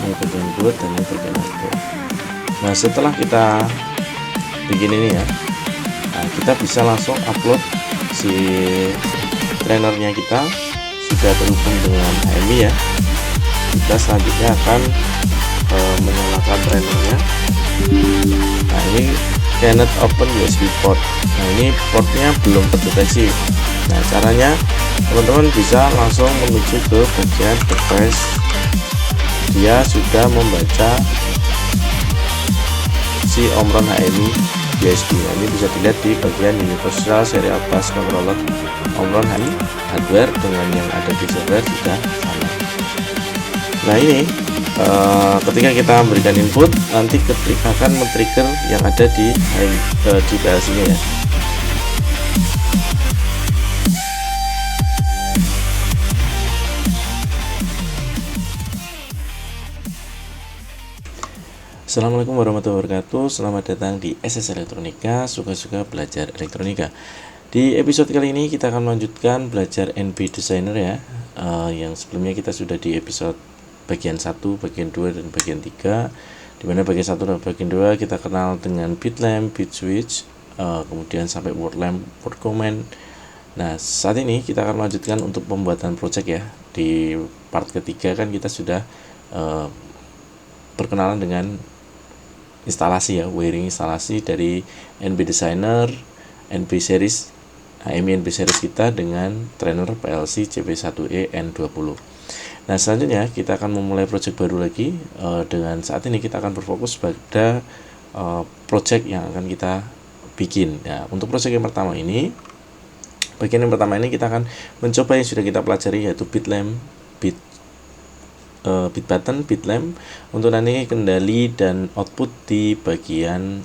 ini bagian input dan ini bagian output. Nah setelah kita bikin ini ya, nah, kita bisa langsung upload si trainernya kita sudah terhubung dengan HMI ya. Kita selanjutnya akan menyalakan trainernya. Nah ini cannot open USB port. Nah ini portnya belum terdeteksi. Nah caranya teman-teman bisa langsung menuju ke bagian device. Dia sudah membaca si Omron HMI USB. Nah, ini bisa dilihat di bagian Universal Serial Bus Controller Omron HMI hardware dengan yang ada di server sudah sama. Nah ini ketika kita memberikan input, nanti ketika akan men-trigger yang ada di PLC-nya ya. Assalamualaikum warahmatullahi wabarakatuh. Selamat datang di SS Elektronika, suka-suka belajar elektronika. Di episode kali ini kita akan melanjutkan belajar NB Designer ya. Yang sebelumnya kita sudah di episode bagian 1, bagian 2, dan bagian 3. Dimana bagian 1 dan bagian 2 kita kenal dengan bit lamp, bit switch, kemudian sampai word lamp, word command. Nah saat ini kita akan melanjutkan untuk pembuatan project ya. Di part ketiga kan kita sudah berkenalan dengan instalasi ya, wiring instalasi dari NB Designer, NB series, HMI NB series kita dengan trainer PLC CP1E N20. Nah selanjutnya kita akan memulai project baru lagi. Dengan saat ini kita akan berfokus pada project yang akan kita bikin. Nah untuk project yang pertama ini, bagian yang pertama ini kita akan mencoba yang sudah kita pelajari, yaitu bit lamp, bit button, bit lamp untuk nanti kendali dan output di bagian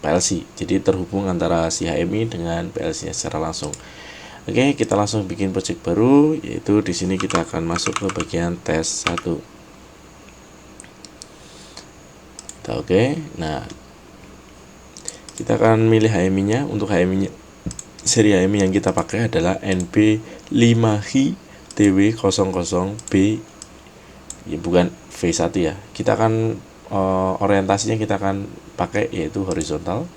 PLC. Jadi terhubung antara si HMI dengan PLC secara langsung. Oke, kita langsung bikin project baru, yaitu di sini kita akan masuk ke bagian tes 1. Oke, nah kita akan milih HMI-nya. Untuk HMI-nya, seri HMI yang kita pakai adalah NB5HI TW00B, ya, bukan V1 ya. Kita akan orientasinya kita akan pakai yaitu horizontal.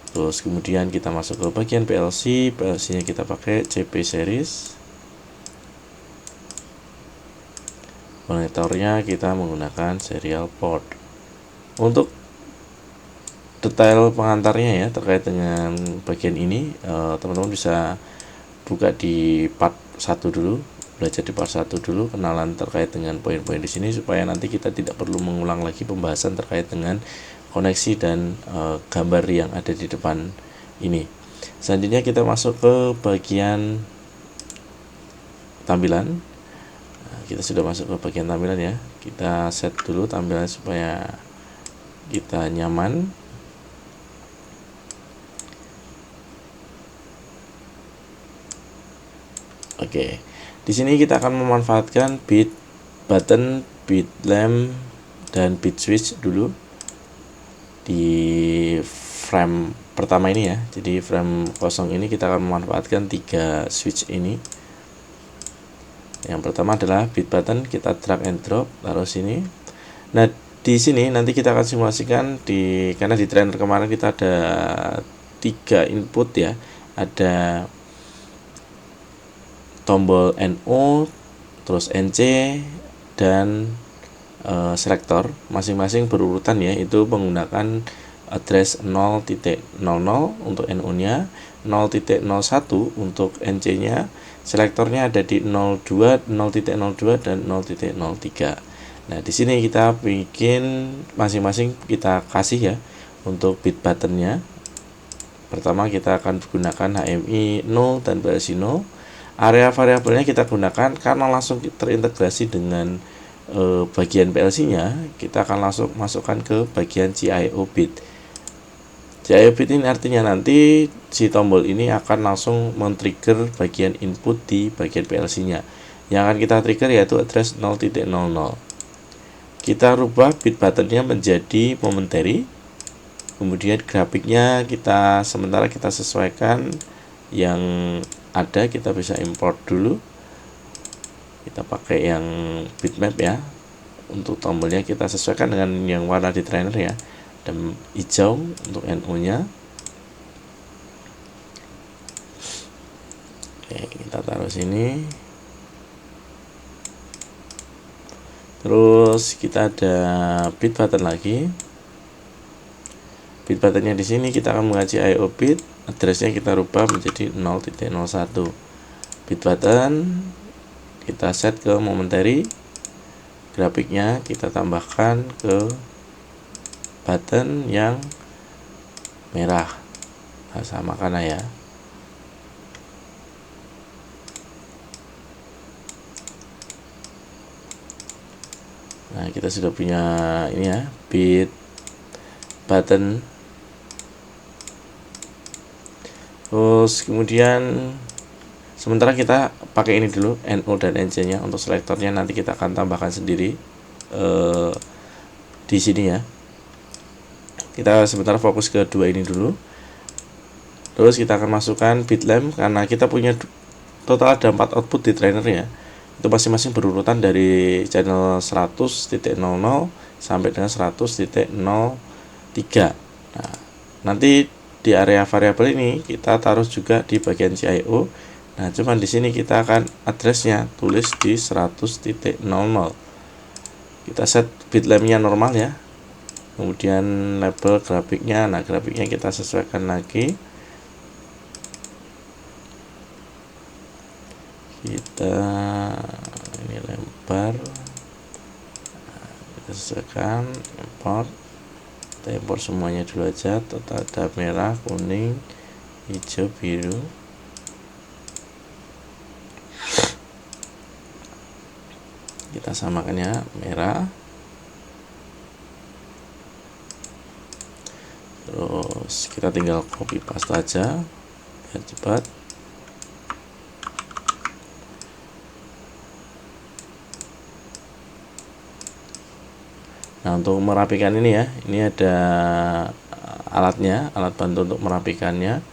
Terus kemudian kita masuk ke bagian PLC, PLC-nya kita pakai CP series. Monitornya kita menggunakan serial port. Untuk detail pengantarnya ya terkait dengan bagian ini, teman-teman bisa buka di part 1 dulu, belajar di part 1 dulu, kenalan terkait dengan poin-poin di sini supaya nanti kita tidak perlu mengulang lagi pembahasan terkait dengan koneksi dan gambar yang ada di depan ini. Selanjutnya kita masuk ke bagian tampilan. Nah, kita sudah masuk ke bagian tampilan ya. Kita set dulu tampilan supaya kita nyaman. Oke, di sini kita akan memanfaatkan bit button, bit lamp, dan bit switch dulu di frame pertama ini ya. Jadi frame kosong ini kita akan memanfaatkan 3 switch ini. Yang pertama adalah bit button, kita drag and drop taruh sini. Nah di sini nanti kita akan simulasikan karena di trainer kemarin kita ada 3 input ya, ada tombol NO, terus NC, dan selektor, masing-masing berurutan ya, itu menggunakan address 0.00 untuk NO nya, 0.01 untuk NC nya, selektornya ada di 02, 0.02 dan 0.03. Nah di sini kita bikin masing-masing kita kasih ya. Untuk bit buttonnya pertama kita akan gunakan HMI 0 dan PLC 0. Area variabelnya kita gunakan karena langsung terintegrasi dengan bagian PLC-nya, kita akan langsung masukkan ke bagian CIO bit. CIO bit ini artinya nanti si tombol ini akan langsung men-trigger bagian input di bagian PLC-nya. Yang akan kita trigger yaitu address 0.00. Kita rubah bit buttonnya menjadi momentary. Kemudian grafiknya sementara kita sesuaikan yang ada, kita bisa import dulu. Kita pakai yang bitmap ya. Untuk tombolnya kita sesuaikan dengan yang warna di trainer ya, dan hijau untuk NO nya. Oke, kita taruh sini. Terus kita ada bit button lagi. Bit buttonnya di sini kita akan mengaji IO bit, addressnya kita rubah menjadi 0.01. Bit button kita set ke momentary, grafiknya kita tambahkan ke button yang merah, samakan ya. Nah, kita sudah punya ini ya, bit button. Terus kemudian sementara kita pakai ini dulu, NO dan NC nya. Untuk selektornya nanti kita akan tambahkan sendiri di sini ya. Kita sebentar fokus ke dua ini dulu. Terus kita akan masukkan bit lamp, karena kita punya total ada 4 output di trainer ya. Itu masing-masing berurutan dari channel 100.00 sampai dengan 100.03. Nah, nanti di area variabel ini kita taruh juga di bagian CIO. Nah, cuman di sini kita akan addressnya tulis di 100.00. Kita set bit lamp-nya normal ya. Kemudian label grafiknya, nah grafiknya kita sesuaikan lagi. Kita ini lempar, kita sesuaikan, import. Kita import semuanya dulu aja. Total ada merah, kuning, hijau, biru. Kita samakan ya, merah. Terus kita tinggal copy paste aja biar cepat. Nah, untuk merapikan ini ya, ini ada alatnya, alat bantu untuk merapikannya.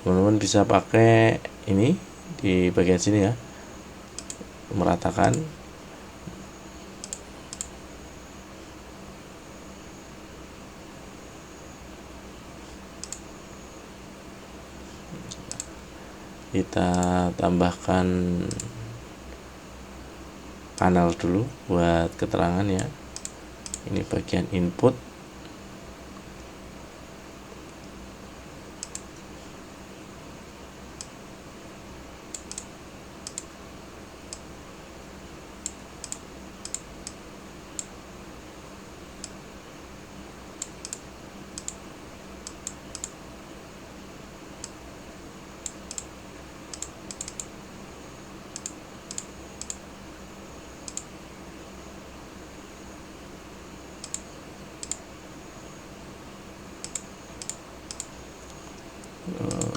Teman-teman bisa pakai ini di bagian sini ya, meratakan. Kita tambahkan panel dulu buat keterangan ya. Ini bagian input.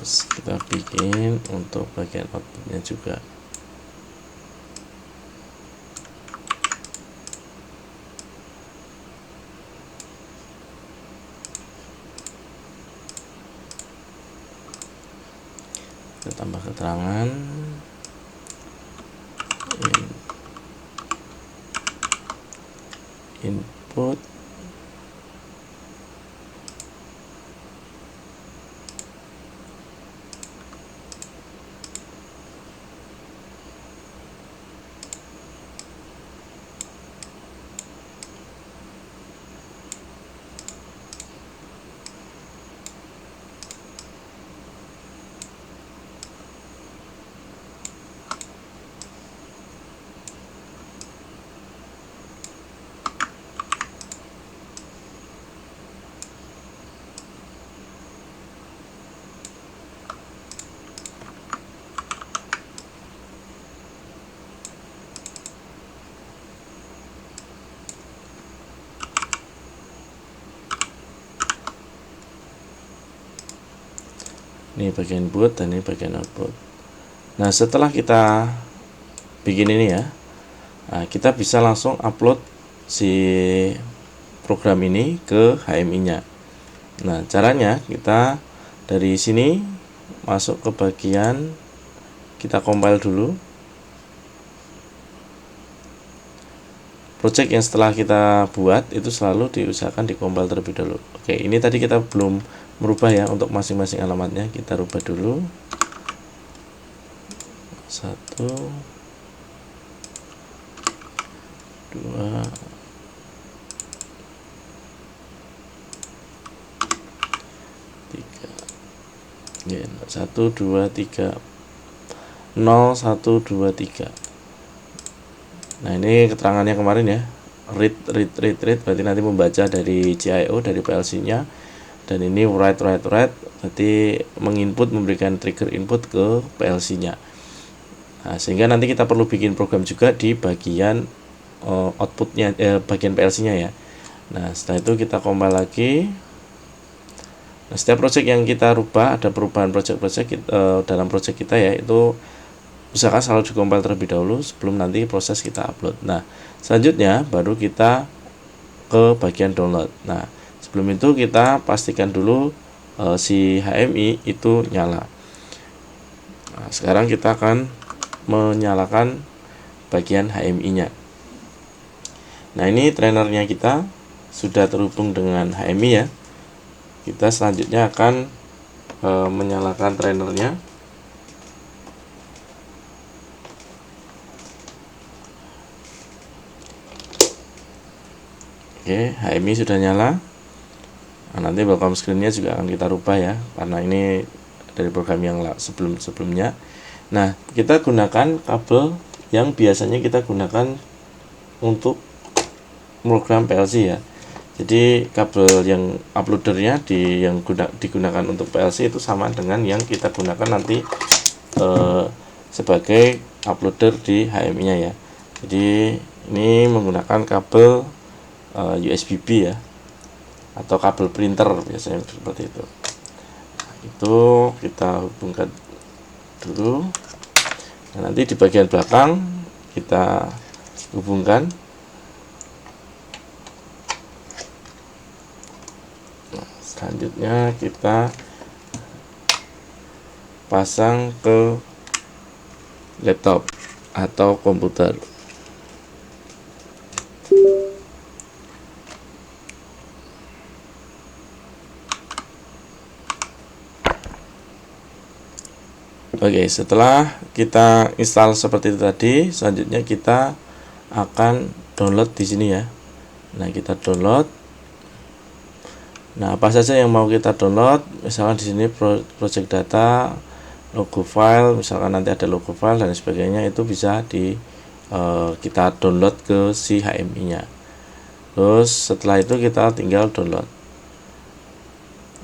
Terus kita bikin untuk bagian outputnya juga. Kita tambah keterangan. Input. Ini bagian input dan ini bagian output. Nah, setelah kita bikin ini ya, nah, kita bisa langsung upload si program ini ke HMI-nya. Nah, caranya kita dari sini masuk ke bagian, kita compile dulu. project yang setelah kita buat itu selalu diusahakan dikompil terlebih dahulu. Oke, ini tadi kita belum merubah ya untuk masing-masing alamatnya, kita rubah dulu. 1 2 3 ya, 1 2 3 0 1 2 3. Nah, ini keterangannya kemarin ya, read berarti nanti membaca dari GIO, dari PLC nya, dan ini write berarti menginput, memberikan trigger input ke PLC nya. Nah, sehingga nanti kita perlu bikin program juga di bagian outputnya, bagian PLC nya ya. Nah, setelah itu kita compile lagi. Nah, setiap project yang kita rubah, ada perubahan project dalam project kita ya, itu usahakan selalu dikompil terlebih dahulu sebelum nanti proses kita upload. Nah, selanjutnya baru kita ke bagian download. Nah, sebelum itu kita pastikan dulu si HMI itu nyala. Nah, sekarang kita akan menyalakan bagian HMI-nya. Nah, ini trainernya kita sudah terhubung dengan HMI ya. Kita selanjutnya akan menyalakan trainernya. Oke, HMI sudah nyala. Nah, nanti welcome screen-nya juga akan kita rubah ya, karena ini dari program yang sebelumnya. Nah, kita gunakan kabel yang biasanya kita gunakan untuk program PLC ya. Jadi kabel yang uploadernya yang digunakan untuk PLC itu sama dengan yang kita gunakan nanti sebagai uploader di HMI-nya ya. Jadi ini menggunakan kabel USB-B ya, atau kabel printer biasanya seperti itu. Nah, itu kita hubungkan dulu. Nah, nanti di bagian belakang kita hubungkan. Nah, selanjutnya kita pasang ke laptop atau komputer. Oke, setelah kita install seperti itu tadi, selanjutnya kita akan download di sini ya. Nah, kita download. Nah, apa saja yang mau kita download? Misalkan di sini project data, logo file, misalkan nanti ada logo file dan sebagainya, itu bisa kita download ke si HMI-nya. Terus setelah itu kita tinggal download.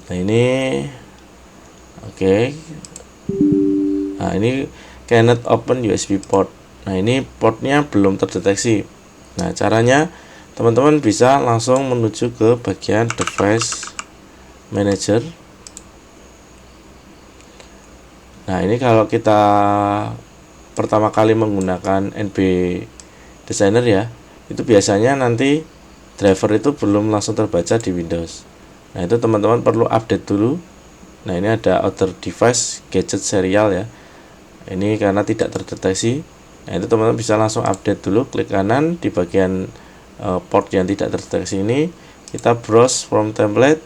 Nah, ini oke. Nah, ini cannot open USB port. Nah, ini portnya belum terdeteksi. Nah, caranya teman-teman bisa langsung menuju ke bagian device manager. Nah, ini kalau kita pertama kali menggunakan NB Designer ya, itu biasanya nanti driver itu belum langsung terbaca di Windows. Nah, itu teman-teman perlu update dulu. Nah, ini ada other device gadget serial ya. Ini karena tidak terdeteksi. Nah, itu teman-teman bisa langsung update dulu, klik kanan di bagian port yang tidak terdeteksi ini, kita browse from template.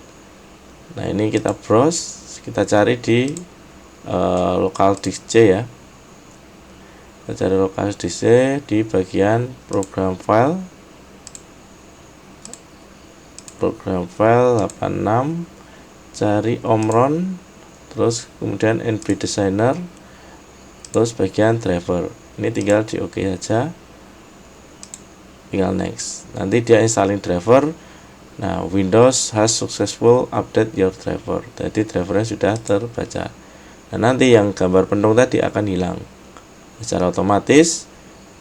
Nah, ini kita browse, kita cari di local disk C ya. Kita cari local disk C di bagian program file 86, cari Omron, terus kemudian NB Designer, terus bagian driver. Ini tinggal di OK saja, tinggal next. Nanti dia installing driver. Nah, Windows has successful update your driver. Jadi drivernya sudah terbaca. Nah, nanti yang gambar pentung tadi akan hilang. Secara otomatis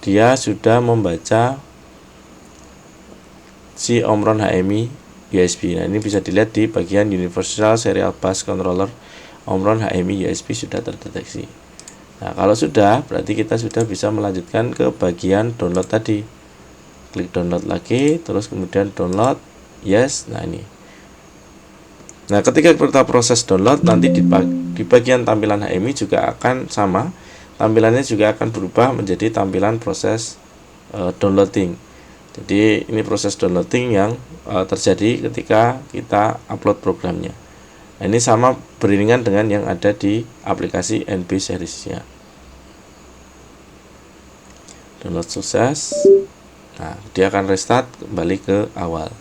dia sudah membaca si Omron HMI USB. Nah, ini bisa dilihat di bagian Universal Serial Bus Controller. Omron HMI USB sudah terdeteksi. Nah, kalau sudah, berarti kita sudah bisa melanjutkan ke bagian download tadi. Klik download lagi, terus kemudian download, yes. Nah, ini. Nah, ketika kita proses download, nanti di bagian tampilan HMI juga akan sama. Tampilannya juga akan berubah menjadi tampilan proses downloading. Jadi ini proses downloading yang terjadi ketika kita upload programnya. Nah, ini sama beriringan dengan yang ada di aplikasi NB Series-nya. Download sukses. Nah, dia akan restart kembali ke awal.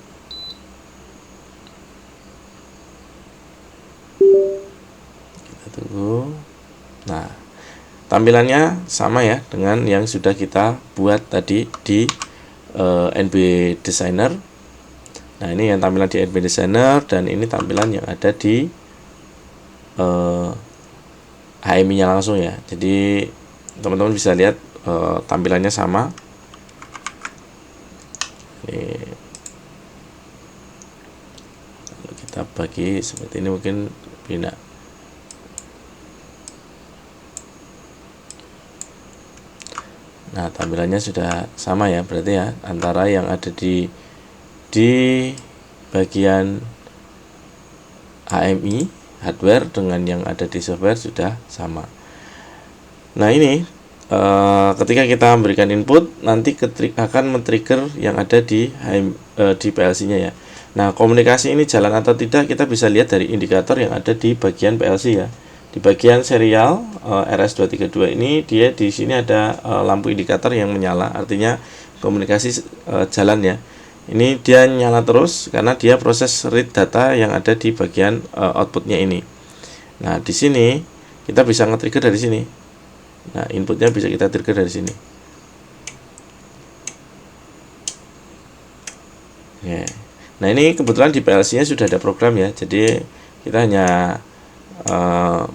Kita tunggu. Nah, tampilannya sama ya dengan yang sudah kita buat tadi di NB Designer. Nah, ini yang tampilan di NB Designer, dan ini tampilan yang ada di HMI-nya langsung ya. Jadi teman-teman bisa lihat tampilannya sama. Ini kalau kita bagi seperti ini mungkin beda. Nah, tampilannya sudah sama ya, berarti ya antara yang ada di bagian HMI hardware dengan yang ada di software sudah sama. Nah, ini ketika kita memberikan input, nanti akan men-trigger yang ada di PLC-nya ya. Nah, komunikasi ini jalan atau tidak kita bisa lihat dari indikator yang ada di bagian PLC ya. Di bagian serial RS232 ini, dia di sini ada lampu indikator yang menyala, artinya komunikasi jalan ya. Ini dia nyala terus karena dia proses read data yang ada di bagian outputnya ini. Nah, di sini kita bisa nge-trigger dari sini. Nah, inputnya bisa kita trigger dari sini. Oke. Nah, ini kebetulan di PLC-nya sudah ada program ya, jadi kita hanya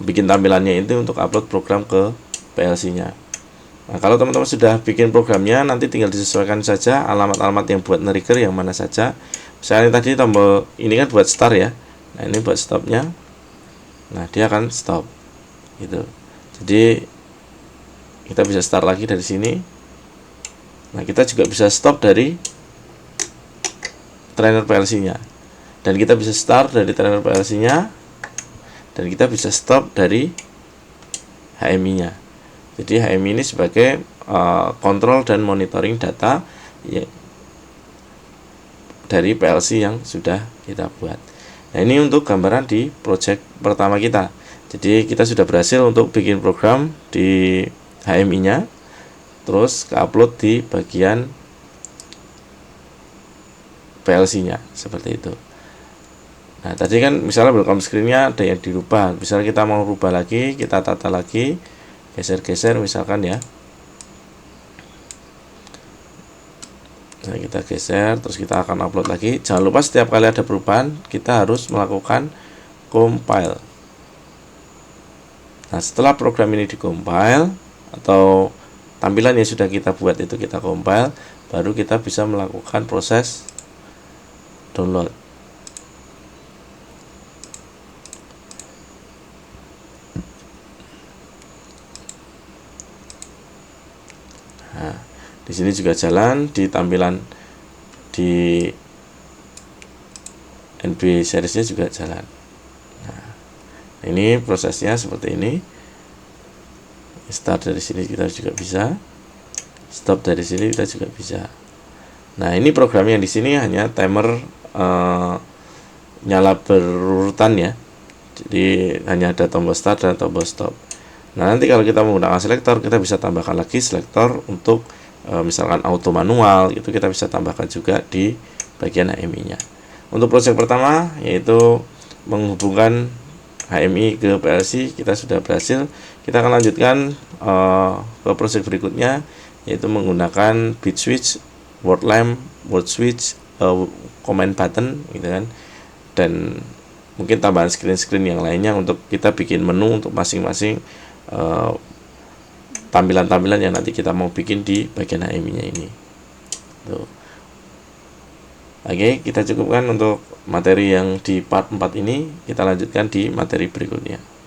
bikin tampilannya itu untuk upload program ke PLC-nya. Nah, kalau teman-teman sudah bikin programnya, nanti tinggal disesuaikan saja alamat-alamat yang buat nge-trigger yang mana saja. Misalnya tadi tombol ini kan buat start ya. Nah, ini buat stopnya. Nah, dia akan stop gitu. Jadi kita bisa start lagi dari sini. Nah, kita juga bisa stop dari trainer PLC-nya. Dan kita bisa start dari trainer PLC-nya. Dan kita bisa stop dari HMI-nya. Jadi HMI ini sebagai kontrol dan monitoring data ya, dari PLC yang sudah kita buat. Nah, ini untuk gambaran di project pertama kita. Jadi kita sudah berhasil untuk bikin program di HMI-nya, terus ke-upload di bagian PLC-nya seperti itu. Nah, tadi kan misalnya welcome screen-nya ada yang dirubah. Misalnya kita mau rubah lagi, kita tata lagi, geser-geser misalkan ya. Nah, kita geser, terus kita akan upload lagi. Jangan lupa setiap kali ada perubahan, kita harus melakukan compile. Nah, setelah program ini di-compile, atau tampilan yang sudah kita buat itu kita compile, baru kita bisa melakukan proses download. Nah, di sini juga jalan di tampilan di NB seriesnya juga jalan. Nah, ini prosesnya seperti ini. Start dari sini kita juga bisa, stop dari sini kita juga bisa. Nah, ini program yang di sini hanya timer nyala berurutan ya. Jadi hanya ada tombol start dan tombol stop. Nah, nanti kalau kita menggunakan selektor, kita bisa tambahkan lagi selektor untuk misalkan auto manual, itu kita bisa tambahkan juga di bagian HMI-nya. Untuk project pertama yaitu menghubungkan HMI ke PLC, kita sudah berhasil. Kita akan lanjutkan ke project berikutnya, yaitu menggunakan bit switch, word lamp, word switch, command button gitu kan, dan mungkin tambahan screen-screen yang lainnya untuk kita bikin menu untuk masing-masing tampilan-tampilan yang nanti kita mau bikin di bagian HMI-nya ini. Tuh. Oke, kita cukupkan untuk materi yang di part 4 ini. Kita lanjutkan di materi berikutnya.